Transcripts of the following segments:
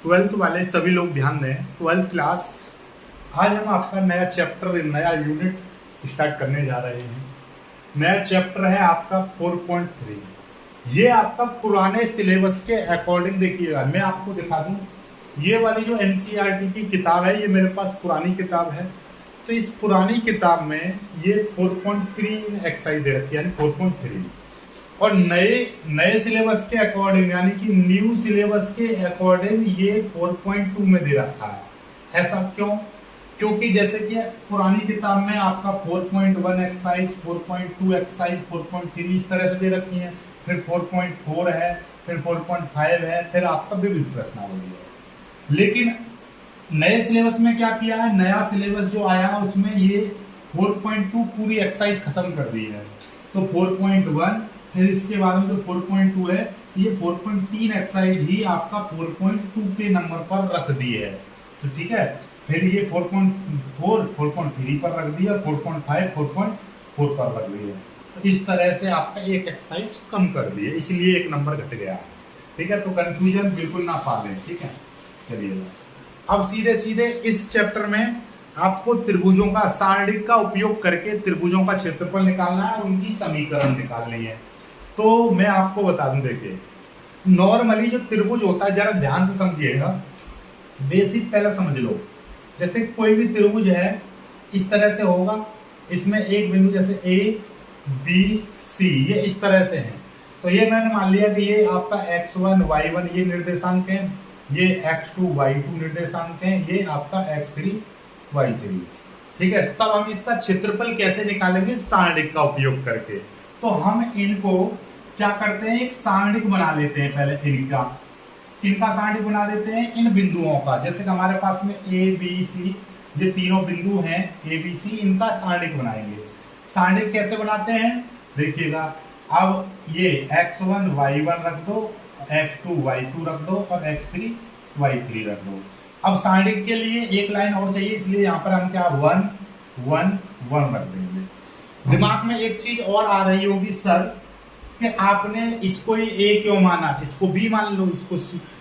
Twelfth वाले सभी लोग ध्यान दें, ट्वेल्थ क्लास। आज हम आपका नया चैप्टर, नया यूनिट स्टार्ट करने जा रहे हैं। नया चैप्टर है आपका 4.3। ये आपका पुराने सिलेबस के अकॉर्डिंग देखिएगा। मैं आपको दिखा दूं, ये वाली जो एनसीईआरटी की किताब है, ये मेरे पास पुरानी किताब है। तो इस पुरानी किताब में ये 4.3 एक्सरसाइज दे रखी है, यानी 4.3। और नए नए सिलेबस के अकॉर्डिंग, यानी कि न्यू सिलेबस के अकॉर्डिंग ये 4.2 में दे रखा है। ऐसा क्यों? क्योंकि जैसे कि पुरानी किताब में आपका 4.1 एक्सरसाइज, 4.2 एक्सरसाइज, 4.3 इस तरह से दे रखी है, फिर 4.4 है, फिर 4.5 है, फिर आपका विविध प्रश्नावली है। लेकिन नए सिलेबस में क्या किया है, नया सिलेबस जो आया है उसमें ये 4.2 पूरी एक्सरसाइज खत्म कर दी है। तो 4.1, फिर इसके बाद में जो 4.2 है, ये 4.3 एक्सरसाइज ही आपका 4.2 के नंबर पर रख दी है। तो ठीक है, फिर ये 4.4 4.3 पर रख दिया, 4.5 4.4 पर रख दिया। तो इस तरह से आपका एक एक्सरसाइज कम कर दिए, इसलिए एक नंबर घट गया। ठीक है, तो कंफ्यूजन बिल्कुल ना पालें। ठीक है, चलिए अब सीधे सीधे इस चैप्टर में आपको त्रिभुजों का, सारणिक का उपयोग करके त्रिभुजों का क्षेत्रफल निकालना है और उनकी समीकरण निकालनी है। तो मैं आपको बता दूं, देखिए नॉर्मली जो त्रिभुज होता है, जरा ध्यान से समझिएगा, बेसिक पहले समझ लो। जैसे कोई भी त्रिभुज है इस तरह से होगा, इसमें एक बिंदु जैसे ए बी सी ये इस तरह से है। तो ये मैंने मान लिया कि ये आपका x1 y1 ये निर्देशांक है, ये x2 y2 निर्देशांक है, ये आपका x3 y3। ठीक है, तब हम इसका क्षेत्रफल कैसे निकालेंगे? सारणिक का उपयोग करके। तो हम इनको क्या करते हैं, एक सारणिक बना लेते हैं। पहले इनका सारणिक बना देते हैं, इन बिंदुओं का। जैसे कि हमारे पास में ए बी सी ये तीनों बिंदु हैं, ए बी सी, इनका सारणिक बनाएंगे। सारणिक कैसे बनाते हैं देखिएगा। अब ये x1 y1 रख दो, x2 y2 रख दो और x3 y3 रख दो। अब सारणिक के लिए एक लाइन और चाहिए, इसलिए यहाँ पर हम क्या 1 1 1 रख देंगे। दिमाग में एक चीज और आ रही होगी, सर कि आपने इसको ही ए क्यों माना, इसको बी मान लो, इसको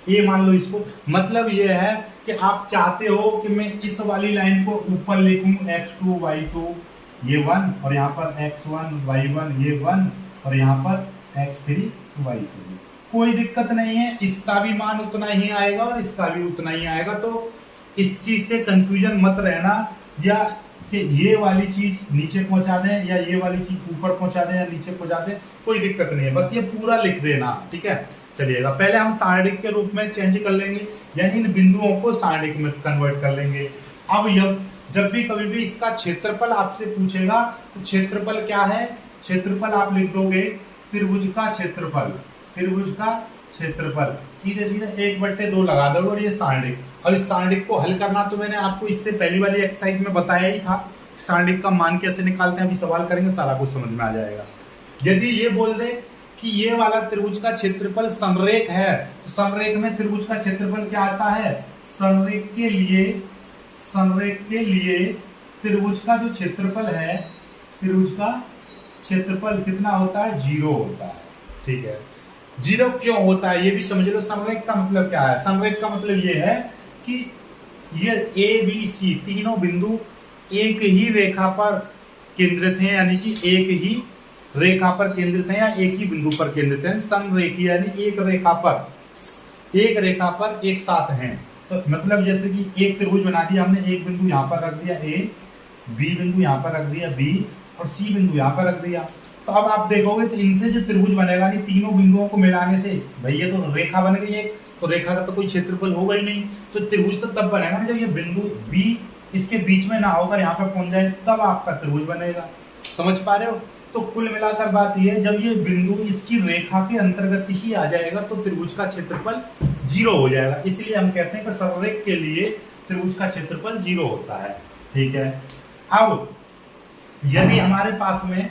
ए मान लो। इसको मतलब ये है कि आप चाहते हो कि मैं इस वाली लाइन को ऊपर लिखूं x2 y2 ये 1, और यहाँ पर x1 y1 ये 1, और यहाँ पर x3 y3। कोई दिक्कत नहीं है, इसका भी मान उतना ही आएगा और इसका भी उतना ही आएगा। तो इस चीज से कंफ्यूजन मत रहना, या कि ये वाली चीज नीचे पहुंचा दें या ये वाली चीज ऊपर पहुंचा दें या नीचे पहुंचा दें, कोई दिक्कत नहीं है, बस ये पूरा लिख देना। ठीक है, चलिएगा पहले हम सारणिक के रूप में चेंज कर लेंगे, यानी इन बिंदुओं को सारणिक में कन्वर्ट कर लेंगे। अब जब भी कभी भी इसका क्षेत्रफल आपसे पूछेगा तो क्षेत्रफल क्या है, क्षेत्रफल आप लिख दोगे त्रिभुज का क्षेत्रफल, त्रिभुज का क्षेत्रफल सीधे सीधे 1/2 लगा दो, और ये सारणिक। और इस सारणिक को हल करना तो मैंने आपको इससे पहली वाली एक्सरसाइज में बताया ही था, सारणिक का मान कैसे निकालते हैं। अभी सवाल करेंगे सारा कुछ समझ में आ जाएगा। यदि ये बोल दे कि ये वाला त्रिभुज का क्षेत्रफल संरेख है, तो संरेख में त्रिभुज का क्षेत्रफल क्या आता है, संरेख के लिए त्रिभुज का जो क्षेत्रफल है, त्रिभुज का क्षेत्रफल कितना होता है, 0 होता है। ठीक है, 0 क्यों होता है ये भी समझ लो। संरेख का मतलब क्या है, संरेख का मतलब ये है कि ये ए बी सी तीनों बिंदु एक ही रेखा पर केंद्रित हैं, यानी कि एक ही रेखा पर केंद्रित हैं या एक ही बिंदु पर केंद्रित हैं। संरेखीय यानी एक रेखा पर एक साथ हैं। तो मतलब जैसे कि एक त्रिभुज बना दिया हमने, एक बिंदु यहाँ पर रख दिया ए, बी बिंदु यहाँ पर रख दिया बी, और सी बिंदु यहाँ पर रख दिया। तो अब आप देखोगे तो इनसे जो त्रिभुज बनेगा, नहीं तीनों बिंदुओं को मिलाने से, भाई ये तो रेखा बन गई एक, तो रेखा का तो कोई क्षेत्रफल होगा ही नहीं। तो त्रिभुज तो तब बनेगा ना जब ये बिंदु बी इसके बीच में ना होकर यहाँ पर पहुंच जाए, तब आपका त्रिभुज बनेगा। समझ पा रहे हो? तो कुल मिलाकर बात यह है, जब ये बिंदु इसकी रेखा के अंतर्गत ही आ जाएगा तो त्रिभुज का क्षेत्रफल 0 हो जाएगा। इसलिए हम कहते हैं कि संरेख के लिए त्रिभुज का क्षेत्रफल 0 होता है। ठीक है, अब यदि हमारे पास में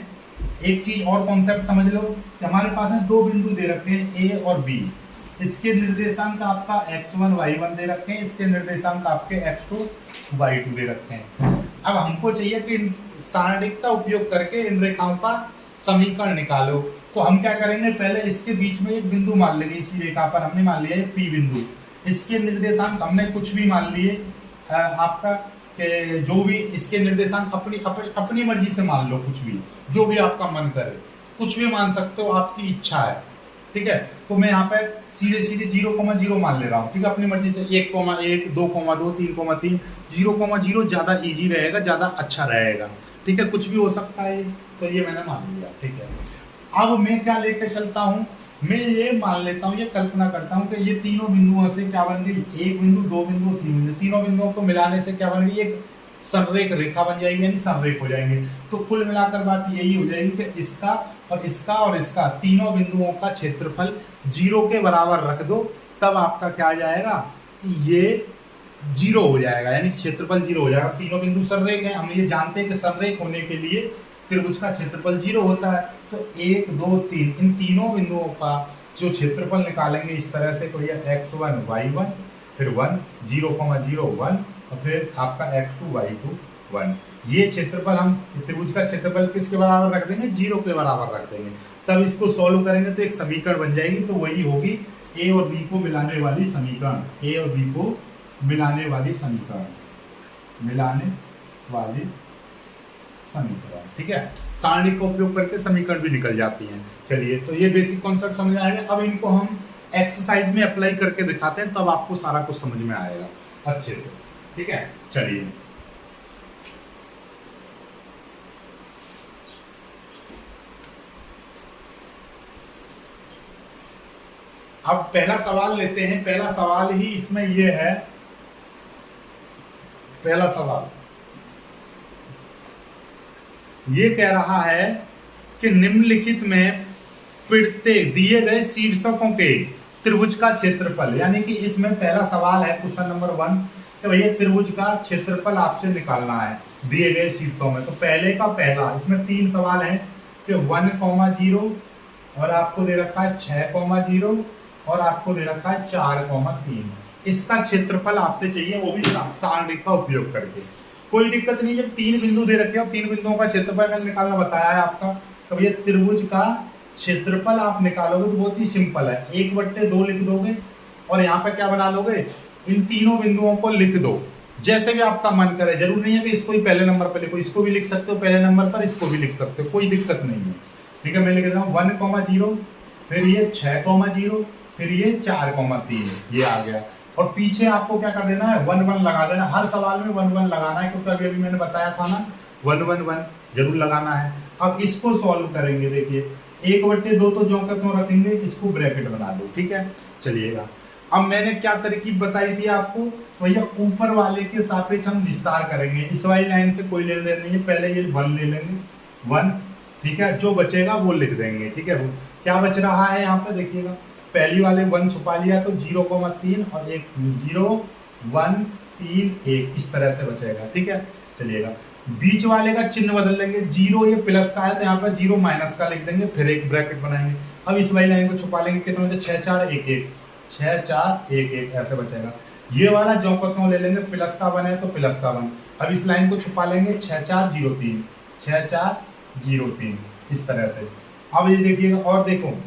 एक चीज और कॉन्सेप्ट समझ लो कि हमारे पास में दो बिंदु दे रखे हैं ए और बी, इसके निर्देशांक आपका x1 y1 दे रखे हैं, इसके निर्देशांक आपके x2 y2 दे रखे हैं। अब हमको चाहिए कि सारणिक का उपयोग करके इन रेखाओं का समीकरण निकालो। तो हम क्या करेंगे, पहले इसके बीच में एक बिंदु मान लेंगे, इसी रेखा पर हमने मान लिया है P बिंदु। इसके निर्देशांक हमने कुछ भी मान लिए, आपका कि जो भी इसके निर्देशांक अपनी मर्जी से मान लो, कुछ भी जो भी आपका मन करे कुछ भी मान सकते हो, आपकी इच्छा है। ठीक है, तो मैं यहाँ पे सीधे सीधे 0,0 मान ले रहा हूँ। ठीक है, अपनी मर्जी से 1,1, 2,2, 3,3, 0,0 ज़्यादा इजी रहेगा, ज़्यादा अच्छा रहेगा। ठीक है, कुछ भी हो सकता है, तो ये मैंने मान लिया। ठीक है, अब मैं क्या लेकर चलता हूँ, मैं ये मान लेता हूँ, ये कल्पना करता हूँ कि ये तीनों बिंदुओं से क्या बन गई, एक बिंदु, दो बिंदु, तीन बिंदु, तीनों बिंदुओं को मिलाने से क्या बन गई, एक संरेख रेखा बन जाएगी, यानी संरेख हो जाएंगे। तो कुल मिलाकर बात यही हो जाएगी कि इसका और इसका और इसका तीनों बिंदुओं का क्षेत्रफल 0 के बराबर रख दो, तब आपका क्या आ जाएगा कि ये 0 हो जाएगा, यानी क्षेत्रफल 0 हो जाएगा। तीनों बिंदु संरेख है, हम ये जानते हैं कि संरेख होने के लिए त्रिभुज का क्षेत्रफल 0 होता है। तो 1, 2, 3 इन तीनों बिंदुओं का जो क्षेत्रफल निकालेंगे इस तरह से, कोई x1, y1, फिर 1, 0,0, 1 और फिर आपका x2, y2, 1। ये क्षेत्रफल हम त्रिभुज का क्षेत्रफल किसके बराबर रख देंगे, 0 के बराबर रख देंगे। तब इसको सॉल्व करेंगे तो एक समीकरण बन जाएगी, तो वही होगी ए और बी को मिलाने वाली समीकरण, ए और बी को मिलाने वाली समीकरण, मिलाने वाली समीकरण। ठीक है, सारणी का उपयोग करके समीकरण भी निकल जाती हैं। चलिए, तो ये बेसिक कॉन्सेप्ट समझ में आएगा। अब इनको हम एक्सरसाइज में अप्लाई करके दिखाते हैं, तब आपको सारा कुछ समझ में आएगा अच्छे से। ठीक है, चलिए अब पहला सवाल लेते हैं। पहला सवाल ही इसमें ये है, पहला सवाल ये कह रहा है कि निम्नलिखित में प्रत्येक दिए गए शीर्षकों के त्रिभुज का क्षेत्रफल, यानी कि इसमें पहला सवाल है क्वेश्चन नंबर 1 कि भैया त्रिभुज का क्षेत्रफल आपसे निकालना है दिए गए शीर्षों में। तो पहले का पहला, इसमें 3 सवाल हैं कि 1,0 और आपको दे रखा है 6,0 और आपको दे रखा है 4,3। इसका क्षेत्रफल आपसे चाहिए, वो भी सारणी का उपयोग करके। कोई दिक्कत नहीं, जब 3 बिंदु दे रखे हो, 3 बिंदुओं का क्षेत्रफल निकालना बताया है आपका। तो भैया त्रिभुज का क्षेत्रफल आप निकालोगे तो बहुत ही सिंपल है, 1/2 लिख दोगे और यहाँ पे क्या बना लोगे, इन तीनों बिंदुओं को लिख दो जैसे भी आपका मन करे। जरूर नहीं है कि इसको ही पहले नंबर पर लिखो, इसको भी लिख सकते हो पहले नंबर पर, इसको भी लिख सकते हो, कोई दिक्कत नहीं है। ठीक है, मैं लिख रहा हूँ 1,0, फिर ये 6,0, फिर ये 4,3, ये आ गया। और पीछे आपको क्या कर देना है, 1 1 लगा देना। हर सवाल में 1 1 लगाना है, क्योंकि अभी अभी मैंने बताया था ना, 1 1 1 जरूर लगाना है। अब इसको सॉल्व करेंगे, देखिए 1/2 तो जो का त्यों रखेंगे, इसको ब्रैकेट बना दो। ठीक है, चलिएगा। अब मैंने क्या तरकीब बताई थी आपको, भैया ऊपर वाले के सापेक्ष हम विस्तार करेंगे। इस वाली लाइन से कोई लेन देन नहीं है, पहले ये 1 ले लेंगे, 1। ठीक है, जो बचेगा वो लिख देंगे। ठीक है, क्या बच रहा है यहाँ पे देखिएगा, पहली वाले 1 छुपा लिया तो 0,3 और एक 0 1 3 1 इस तरह से बचेगा। ठीक है, चलिएगा। बीच वाले का चिन्ह बदल लेंगे, 0 ये प्लस का है तो यहाँ पर 0 माइनस का लिख देंगे, फिर एक ब्रैकेट बनाएंगे। अब इस वाली लाइन को छुपा लेंगे, कितना होता है 6 4 1 1, 6 4 1 1 ऐसे बचेगा। ये वाला जो को ले लेंगे, प्लस का 1 है तो प्लस का 1। अब इस लाइन को छुपा लेंगे, 6 4 0 3, 6 4 0 3 इस तरह से। अब ये देखिएगा, और देखो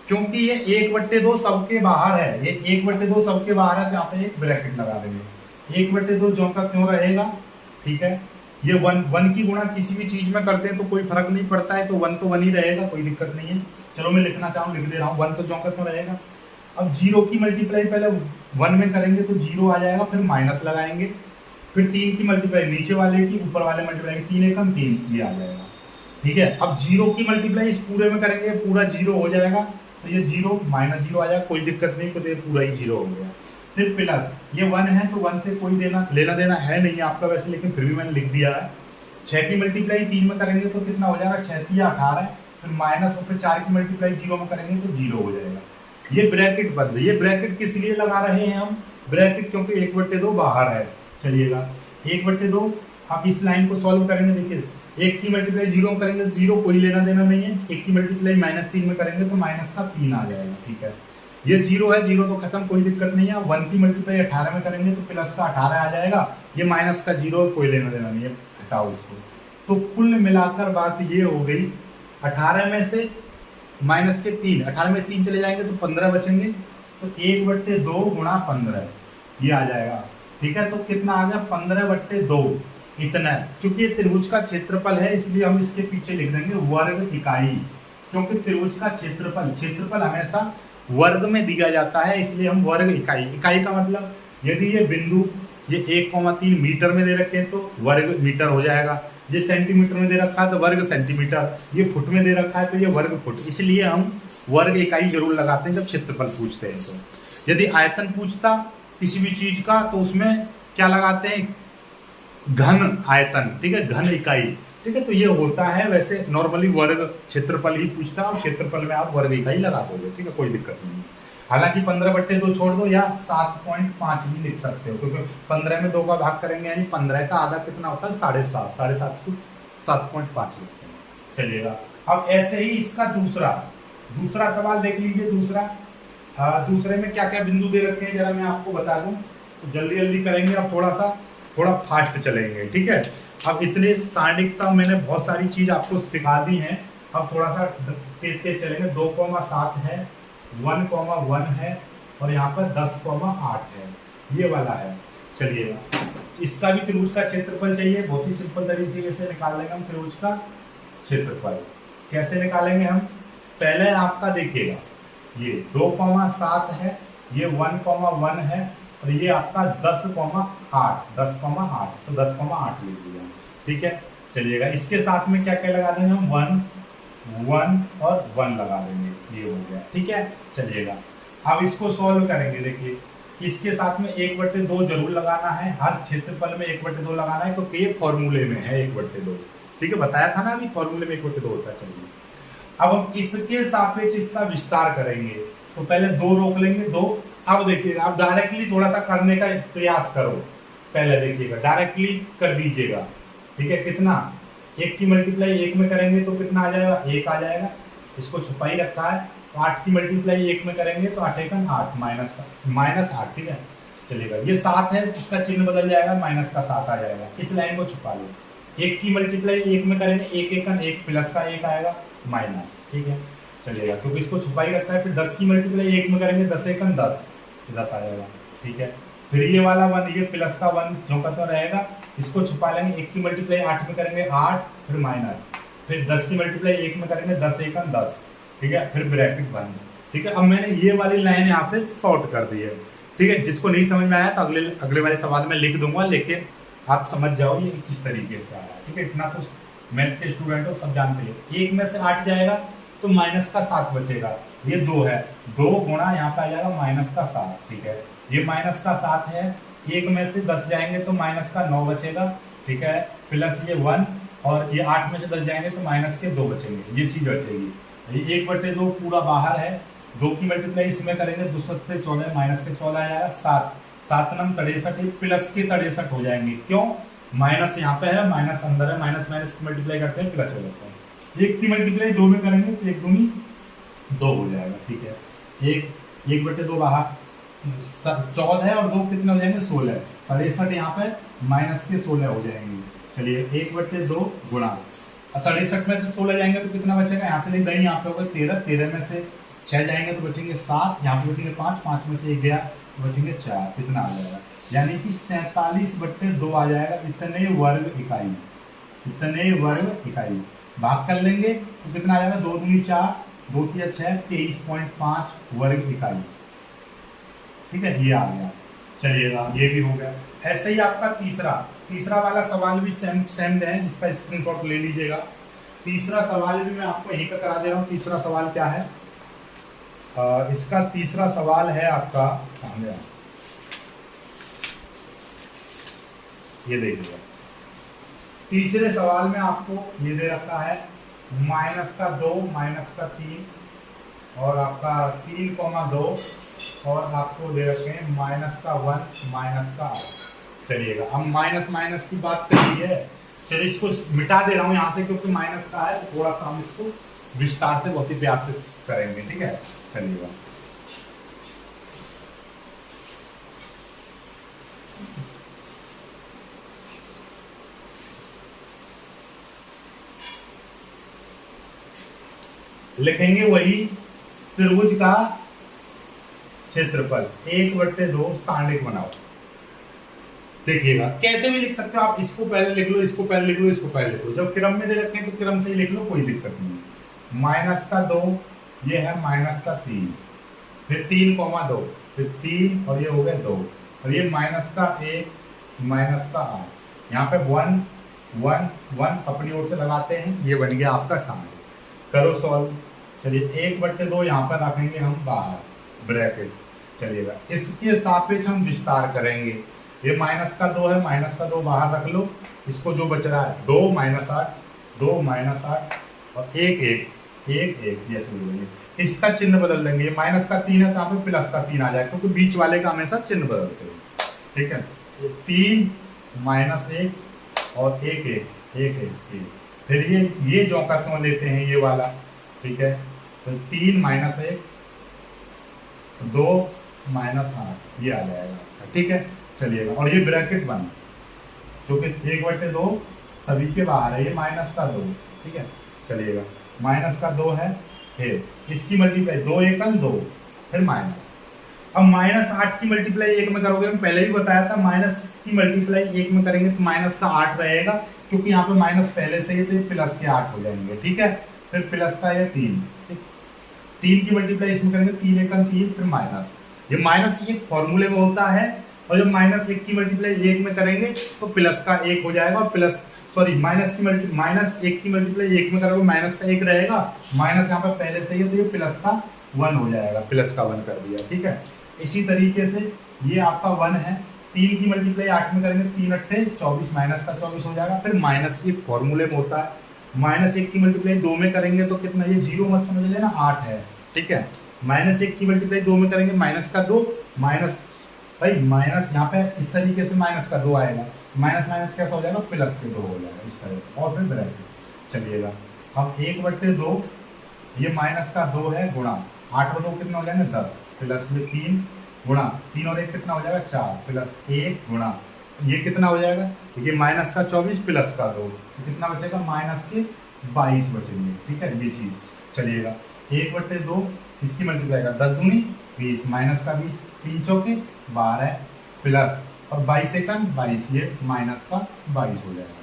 क्योंकि ये 1/2 सबके बाहर है, ये 1/2 सबके बाहर है तो यहाँ पे एक ब्रैकेट लगा देंगे। 1/2 जो का क्यों रहेगा, ठीक है। ये 1 की गुणा किसी भी चीज में करते हैं तो कोई फर्क नहीं पड़ता है, तो 1 तो 1 ही रहेगा, कोई दिक्कत नहीं है। चलो मैं लिखना चाहूँ लिख दे रहा हूँ, 1 तो जो का क्यों रहेगा। अब 0 की मल्टीप्लाई पहले 1 में करेंगे तो 0 आ जाएगा, फिर माइनस लगाएंगे, फिर 3 की मल्टीप्लाई नीचे वाले की ऊपर वाले मल्टीप्लाई 3 एकम 3 ये आ जाएगा। ठीक है, अब 0 की मल्टीप्लाई इस पूरे में करेंगे, पूरा 0 हो जाएगा, तो ये 0 माइनस 0 आ जाएगा, कोई दिक्कत नहीं, तो ये पूरा ही 0 हो गया। फिर प्लस ये 1 है तो 1 से कोई लेना देना है नहीं आपका वैसे, लेकिन फिर भी मैंने लिख दिया है। 6 की मल्टीप्लाई 3 में करेंगे तो कितना हो जाएगा, 6 3 18, फिर माइनस और फिर 4 की मल्टीप्लाई 0 में करेंगे तो 0 हो जाएगा। ये ब्रैकेट बंद। ये ब्रैकेट किस लिए लगा रहे हैं हम, ब्रैकेट क्योंकि 1/2 बाहर है। चलिएगा 1/2, आप इस लाइन को सॉल्व करेंगे, देखिए 1 की मल्टीप्लाई 0 में करेंगे तो 0 कोई लेना देना नहीं है, 1 की मल्टीप्लाई -3 में करेंगे तो माइनस का 3 आ जाएगा। ठीक है, ये 0 है, 0 तो खत्म, कोई दिक्कत नहीं है। 1 की मल्टीप्लाई 18 में करेंगे तो प्लस का 18 आ जाएगा, ये माइनस का 0 कोई लेना देना नहीं है, हटाओ इसको। तो कुल मिलाकर बात ये हो गई, 18 में से माइनस के 3, 18 में 3 चले जाएंगे तो 15 बचेंगे, तो 1/2 गुणा 15 ये आ जाएगा। ठीक है, तो कितना आ गया 15/2 इतना। क्योंकि ये त्रिभुज का क्षेत्रफल है इसलिए हम इसके पीछे लिख देंगे वर्ग इकाई, क्योंकि त्रिभुज का क्षेत्रफल हमेशा वर्ग में दिया जाता है, इसलिए हम वर्ग इकाई का मतलब यदि ये बिंदु ये 1,3 मीटर में दे रखे हैं तो वर्ग मीटर हो जाएगा, ये सेंटीमीटर में दे रखा है तो वर्ग सेंटीमीटर, ये फुट में दे रखा है तो ये वर्ग फुट, इसलिए हम वर्ग इकाई जरूर लगाते हैं जब क्षेत्रफल पूछते हैं। तो यदि आयतन पूछता किसी भी चीज का तो उसमें क्या लगाते हैं, घन आयतन, ठीक है, घन इकाई। ठीक है, तो ये होता है, वैसे नॉर्मली वर्ग क्षेत्रफल ही पूछता है और क्षेत्रफल में आप वर्ग इकाई लगा दोगे। ठीक है, कोई दिक्कत नहीं। हालांकि 15/2 छोड़ दो या 7.5 भी लिख सकते हो, क्योंकि 15 में 2 का भाग करेंगे यानी 15 का आधा कितना होता है 7.5 को 7.5 लिखते हैं। चलिएगा, अब ऐसे ही इसका दूसरा सवाल देख लीजिए। दूसरे में क्या क्या बिंदु दे रखे हैं जरा मैं आपको बता दूं, तो जल्दी जल्दी करेंगे, अब थोड़ा फास्ट चलेंगे। ठीक है, अब इतने सारणिकता मैंने बहुत सारी चीज आपको सिखा दी है, अब थोड़ा सा तेज चलेंगे। 2,7 है, 1,1 है और यहाँ पर 10,8 है, ये वाला है। चलिएगा, इसका भी त्रिभुज का क्षेत्रफल चाहिए, बहुत ही सिंपल तरीके से निकाल लेंगे हम त्रिभुज का क्षेत्रफल। कैसे निकालेंगे हम, पहले आपका देखिएगा ये 2,7 है, ये 1,1 है और ये आपका 10,8 तो 10,8 लिख दिया। ठीक है, चलिएगा, इसके साथ में क्या क्या लगा देंगे हम, 1 और 1 लगा देंगे, ये हो गया। ठीक है, चलिएगा, अब इसको सॉल्व करेंगे। देखिए, इसके साथ में 1/2 जरूर लगाना है, हर क्षेत्रफल में 1/2 लगाना है, क्योंकि ये फॉर्मूले में है 1/2। ठीक है, बताया था ना अभी, फॉर्मूले में 1/2 होता है। चलिए, अब हम इसके सापेक्ष इसका विस्तार करेंगे, तो पहले 2 रोक लेंगे, 2। अब देखिएगा, आप डायरेक्टली थोड़ा सा करने का प्रयास करो, पहले देखिएगा, डायरेक्टली कर दीजिएगा। ठीक है, कितना, 1 की मल्टीप्लाई 1 में करेंगे तो कितना आ जाएगा, 1 आ जाएगा, इसको छुपा ही रखा है। तो 8 की मल्टीप्लाई 1 में करेंगे तो 8 × 8 -8। ठीक है, चलिएगा, ये 7 है, इसका चिन्ह बदल जाएगा, माइनस का 7 आ जाएगा, इस लाइन को छुपा लो। 1 की मल्टीप्लाई 1 में करेंगे, 1 × 1 प्लस का 1 आएगा माइनस। ठीक है, चलिएगा, क्योंकि इसको छुपा ही रखा है। फिर 10 की मल्टीप्लाई 1 में करेंगे, 10 × 10 आ जाएगा। ठीक है, फिर ये वाला 1, ये प्लस का 1 झोंका तो रहेगा, इसको छुपा लेंगे। 1 की मल्टीप्लाई 8 में करेंगे 8, फिर माइनस, फिर 10 की मल्टीप्लाई 1 में करेंगे, 10 × 10। ठीक है, फिर ब्रैकेट बंद। ठीक है, अब मैंने ये वाली लाइन यहाँ से शॉर्ट कर दी है। ठीक है, जिसको नहीं समझ में आया तो अगले वाले सवाल में लिख दूंगा, लेकिन आप समझ जाओ ये किस तरीके से आया। ठीक है, इतना तो मैथ के स्टूडेंट हो, सब जानते हैं। 1 में से 8 जाएगा तो माइनस का 7 बचेगा, ये 2 है, 2 गुणा यहाँ पे आ जाएगा माइनस का 7। ठीक है, ये माइनस का 7 है, 1 में से 10 जाएंगे तो माइनस का 9 बचेगा। ठीक है, प्लस ये 1 और ये 8 में से 10 जाएंगे तो माइनस के 2 बचेंगे, ये चीज बचेगी। ये 1/2 पूरा बाहर है, 2 की मल्टीप्लाई इसमें करेंगे, 2 से 14 माइनस के 14 आएगा, 7 9 63, प्लस के 63 हो जाएंगे। क्यों, माइनस यहाँ पे है, माइनस अंदर है, माइनस की मल्टीप्लाई करते हैं प्लस हो जाता है। 1 की मल्टीप्लाई 2 में करेंगे तो 1 दूनी 2 हो जाएगा। ठीक है, 1/2 बाहर, 14 है और 2 कितने हो जाएंगे, 16, 63 यहाँ पे माइनस के 16 हो जाएंगे। चलिए, 1/2 गुणा 63 में से 16 जाएंगे तो कितना बचेगा, यहाँ से नहीं दही, यहाँ पे होगा 13, 13 में से 6 जाएंगे तो बचेंगे 7, यहाँ पे बचेंगे 5, 5 में से 1 गया तो बचेंगे 4, इतना आ जाएगा, यानी कि 47/2 आ जाएगा। इतने वर्ग इकाई भाग कर लेंगे तो कितना आ जाएगा, 2 दूनी 4, 2 × 6, 23.5 वर्ग इकाई। ठीक है, ये आ गया। चलिएगा, ये भी हो गया। ऐसे ही आपका तीसरा वाला सवाल भी सेम है, इसका स्क्रीनशॉट ले लीजिएगा। तीसरा सवाल भी मैं आपको यहीं पे करा दे रहा हूँ। तीसरा सवाल क्या है, इसका तीसरा सवाल है आपका, ये देखिएगा, तीसरे सवाल में आपको ये दे रखा है -2, -3 और आपका 3,2 और आपको दे रखे हैं -1, -8। चलिएगा, अब माइनस की बात करी है, चलिए इसको मिटा दे रहा हूँ यहाँ से, क्योंकि माइनस का है, थोड़ा सा हम इसको विस्तार से बहुत ही प्यार से करेंगे। ठीक है, चलिएगा, लिखेंगे वही त्रिभुज का क्षेत्रफल 1/2 सारणिक बनाओ। देखिएगा कैसे भी लिख सकते हो आप, इसको पहले लिख लो, इसको पहले लिख लो, इसको पहले लिख लो, जब क्रम में दे रखे हैं तो क्रम से ही लिख लो, कोई दिक्कत नहीं है। माइनस का 2, ये है माइनस का 3, फिर 3,2, फिर 3 और ये हो गए 2, और ये माइनस का 1 माइनस का 8, यहाँ पे 1 1 1 अपनी ओर से लगाते हैं, ये बन गया आपका साइन। करो सॉल्व। चलिए 1/2 यहाँ पर रखेंगे हम बाहर ब्रैकेट। चलिएगा इसके सापेक्ष हम विस्तार करेंगे। ये माइनस का 2 है, माइनस का 2 बाहर रख लो, इसको जो बच रहा है 2 - 8 2 - 8 और 1 1 1 1 जैसे बोलेंगे। इसका चिन्ह बदल देंगे, ये माइनस का 3 है तो यहाँ पे प्लस का 3 आ जाएगा, क्योंकि बीच वाले का हमेशा चिन्ह बदलते हैं। ठीक है, 3 - 1 और 1 1 1 1 1। फिर ये जो का लेते हैं ये वाला, ठीक है, तो 3 - 1 2 - 8 ये आ जाएगा। ठीक है, चलिएगा, और ये ब्रैकेट बंद, क्योंकि 1/2 सभी के बाहर है, ये माइनस का 2। ठीक है, चलिएगा माइनस का 2 है, फिर इसकी मल्टीप्लाई 2 1 2, फिर माइनस। अब -8 की मल्टीप्लाई 1 में करोगे, मैं पहले भी बताया था, माइनस की मल्टीप्लाई 1 में करेंगे तो माइनस का 8 रहेगा, क्योंकि यहाँ पे माइनस पहले से ही, तो ये प्लस के 8 हो जाएंगे। ठीक है, फिर प्लस का ये 3, 3 की मल्टीप्लाई इसमें करेंगे 3 1 3, फिर माइनस। ये माइनस एक फॉर्मूले में होता है, और जब -1 की मल्टीप्लाई 1 में करेंगे तो प्लस का 1 हो जाएगा, और प्लस सॉरी -1 की मल्टीप्लाई 1 में करोगे माइनस का 1 रहेगा, माइनस यहाँ पर पहले से ही है तो ये प्लस का 1 हो जाएगा, प्लस का 1 कर दिया। ठीक है, इसी तरीके से ये आपका 1 है, 3 की मल्टीप्लाई 8 में करेंगे 3 8 24, माइनस का 24 हो जाएगा। फिर माइनस ये फॉर्मूले में होता है, -1 की मल्टीप्लाई 2 में करेंगे तो कितना, ये 0 मत समझ लेना, 8 है। ठीक है, -1 की मल्टीप्लाई 2 में करेंगे माइनस का 2, माइनस भाई माइनस यहाँ पे इस तरीके से माइनस का 2 आएगा, माइनस माइनस कैसा हो जाएगा, प्लस के 2 हो जाएगा इस तरह से, और फिर ब्रैकेट। चलिएगा अब 1/2, ये माइनस का 2 है, गुणा 8/2 कितना हो जाएगा 10, प्लस में 3 गुणा 3 और 1 कितना हो जाएगा 4, प्लस 1 गुणा ये कितना हो जाएगा, देखिए माइनस का 24 प्लस का 2, तो कितना बचेगा, माइनस के 22 बचेंगे। ठीक है, ये चीज़। चलिएगा 1/2 इसकी मल्टीप्लाई का 10 दूनी 20, माइनस का 20, 3 चौके 12 प्लस और 22 से कम 22, ये माइनस का 22 हो जाएगा,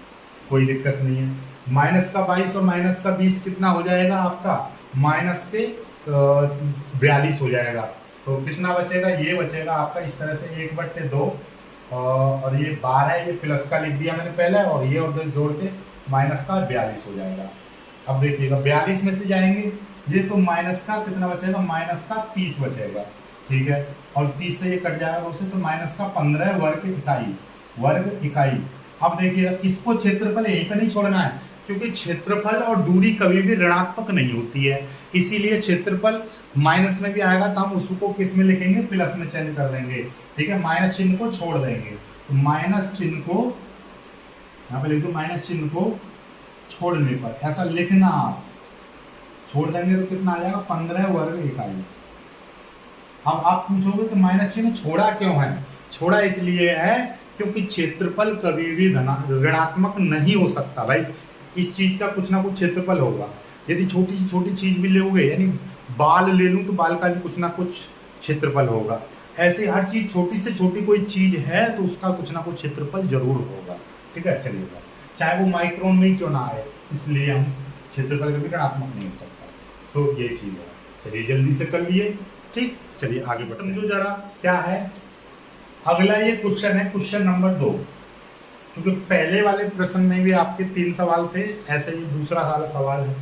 कोई दिक्कत नहीं है। माइनस का 22 और माइनस का 20 कितना हो जाएगा आपका, माइनस के 42 हो जाएगा। तो कितना बचेगा, ये बचेगा आपका इस तरह से 1/2 और ये 12 है, ये प्लस का लिख दिया मैंने पहले, और ये और जोड़ के माइनस का 42 हो जाएगा। अब देखिएगा 42 में से जाएंगे ये, तो माइनस का कितना बचेगा, माइनस का 30 बचेगा। ठीक है, और 30 से ये कट जाएगा उससे, तो माइनस का 15 वर्ग इकाई। अब देखिएगा इसको क्षेत्रफल यहीं पर नहीं छोड़ना है, क्योंकि क्षेत्रफल और दूरी कभी भी ऋणात्मक नहीं होती है, इसीलिए क्षेत्रफल माइनस में भी आएगा तो हम उसको किस में लिखेंगे, प्लस में चेंज कर देंगे। ठीक है, माइनस चिन्ह को छोड़ देंगे, तो माइनस चिन्ह को यहाँ पे लिख दो, माइनस चिन्ह को छोड़ने पर ऐसा लिखना, आप छोड़ देंगे तो कितना आ जाएगा, 15 वर्ग इकाई। अब आप पूछोगे कि माइनस चिन्ह छोड़ा क्यों है, छोड़ा इसलिए है क्योंकि क्षेत्रफल कभी भी ऋणात्मक नहीं हो सकता भाई, इस चीज का कुछ ना कुछ क्षेत्रफल होगा। यदि छोटी से छोटी चीज भी लोगे, यानी बाल ले लूं तो बाल का भी कुछ ना कुछ क्षेत्रफल होगा, ऐसे हर चीज छोटी से छोटी कोई चीज है तो उसका कुछ ना कुछ क्षेत्रफल जरूर होगा। ठीक है, चलिएगा चाहे वो माइक्रोन में क्यों ना आए, इसलिए हम क्षेत्रफल कभी ऋणात्मक नहीं हो सकता, तो ये चीज है। चलिए जल्दी से कर लिए। ठीक, चलिए आगे बढ़ते हैं। समझो जरा क्या है अगला, ये क्वेश्चन है क्वेश्चन नंबर 2, क्योंकि पहले वाले प्रश्न में भी आपके 3 सवाल थे, ऐसे ही दूसरा वाला सवाल है।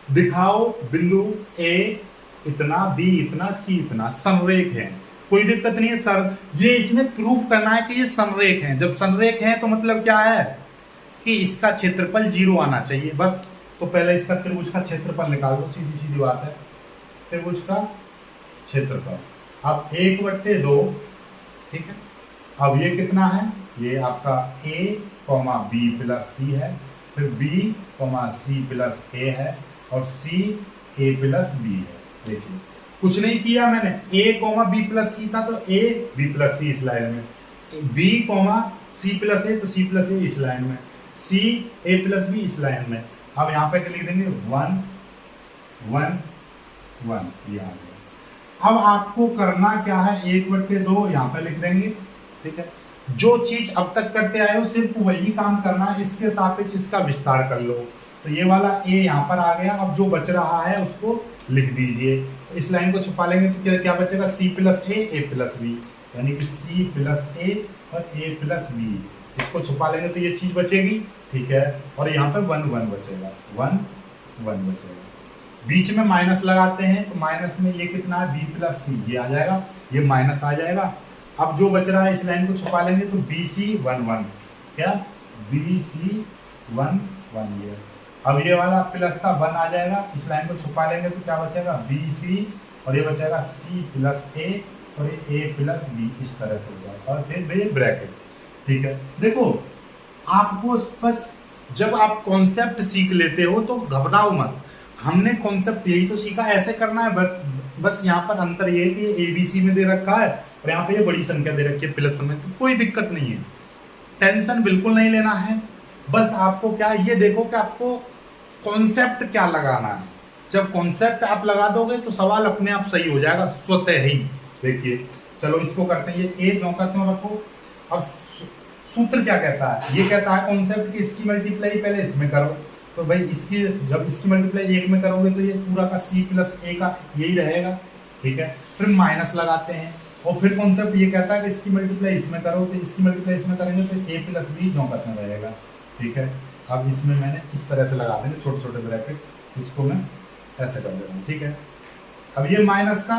दिखाओ बिंदु ए इतना, बी इतना, सी इतना, समरेख है। कोई दिक्कत नहीं है सर, ये इसमें प्रूफ करना है कि ये समरेख है। जब समरेख है तो मतलब क्या है कि इसका क्षेत्रफल 0 आना चाहिए बस। तो पहले इसका त्रिभुज का क्षेत्रफल निकाल दो, सीधी सीधी बात है, त्रिभुज का क्षेत्रफल। अब 1/2, ठीक है, अब ये कितना है, ये आपका a, b प्लस सी है, फिर b, c प्लस a है, और c, a प्लस b है। देखिए कुछ नहीं किया मैंने, a, b प्लस c था तो a, b प्लस c इस लाइन में, b, c प्लस a तो c प्लस a इस लाइन में, c, a प्लस b इस लाइन में। अब यहाँ पे लिख देंगे 1 1 1, ये आ गया। अब आपको करना क्या है, 1/2 यहाँ पे लिख देंगे। ठीक है, जो चीज अब तक करते आए हो सिर्फ वही काम करना है, इसके सापेक्ष इसका विस्तार कर लो। तो ये वाला ए यहाँ पर आ गया, अब जो बच रहा है उसको लिख दीजिए। तो इस लाइन को छुपा लेंगे तो क्या क्या बचेगा, सी प्लस ए प्लस बी, यानी कि सी प्लस ए और ए प्लस बी। इसको छुपा लेंगे तो ये चीज बचेगी, ठीक है। और यहाँ पे 1 1 बचेगा, 1 1 बचेगा। बीच में माइनस लगाते हैं तो माइनस में ये कितना है, बी प्लस सी, ये आ जाएगा, ये माइनस आ जाएगा। अब जो बच रहा है इस लाइन को छुपा लेंगे तो बी सी 1 1, क्या बी सी 1 1 ये। अब ये वाला प्लस का 1 आ जाएगा, इस लाइन को छुपा लेंगे तो क्या बचेगा, बी सी, और ये बचेगा सी प्लस ए और ये ए प्लस बी, इस तरह से हो जाएगा। और फिर ये ब्रैकेट, ठीक है। देखो आपको बस जब आप कॉन्सेप्ट सीख लेते हो तो घबराओ मत, हमने कॉन्सेप्ट यही तो सीखा, ऐसे करना है बस। बस यहाँ पर अंतर ये है कि एबीसी में दे रखा है और यहाँ पे ये बड़ी संख्या दे रखी है प्लस में, तो कोई दिक्कत नहीं है, टेंशन बिल्कुल नहीं लेना है। बस आपको क्या ये देखो कि आपको कॉन्सेप्ट क्या लगाना है। जब कॉन्सेप्ट आप लगा दोगे तो सवाल अपने आप सही हो जाएगा स्वतः ही। देखिए चलो इसको करते हैं, ये ए क्यों करते हो रखो। अब सूत्र क्या कहता है, ये कहता है कॉन्सेप्ट की इसकी मल्टीप्लाई पहले इसमें करो, तो भाई इसकी जब इसकी मल्टीप्लाई एक में करोगे तो ये पूरा का सी प्लस ए का यही रहेगा, ठीक है। फिर माइनस लगाते हैं और फिर कॉन्सेप्ट ये कहता है कि इसकी मल्टीप्लाई इसमें करो, तो इसकी मल्टीप्लाई इसमें करेंगे तो ए प्लस बी नौकत में रहेगा, ठीक है। अब इसमें मैंने इस तरह से लगा देंगे छोटे छोटे ब्रैकेट, इसको मैं ऐसे कर दे रहा हूँ, ठीक है। अब ये माइनस का